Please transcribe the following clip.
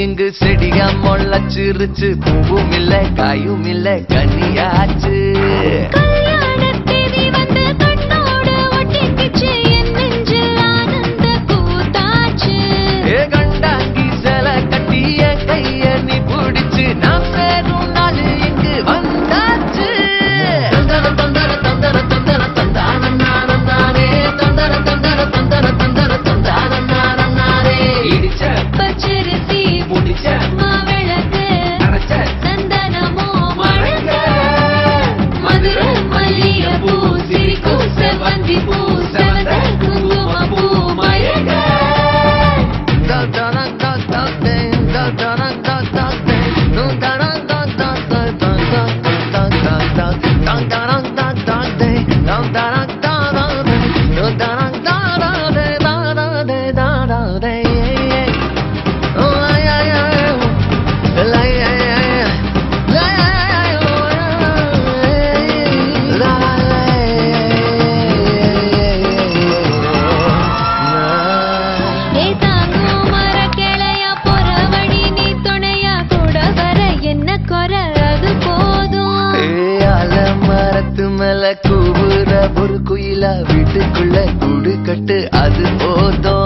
இங்கு செடியா முளைச்சிருச்சு பூவும் இல்ல காயும் இல்ல கனியாச்சு கண்டாங்கி சில கட்டிய கைய நீ பிடிச்சு நான் சேரும் நாள் இங்கு வந்தாச்சு தந்தர தந்தர தந்தர தந்தர தந்தானே தந்தர தந்தர தந்தர தந்தர தந்தானே இடிச்ச பச்சரிசி முடிச்ச மாவிளக்கு அரைச்ச சந்தனமோ மழங்க மதுரை மல்லிகைப்பூ சிரிக்கும் செவ்வந்தி பூ செவந்த குங்குமப்பூ மயங்க கூவுற ஒரு குயிலா வீட்டுக்குள்ள கூடு கட்டு அது போதும்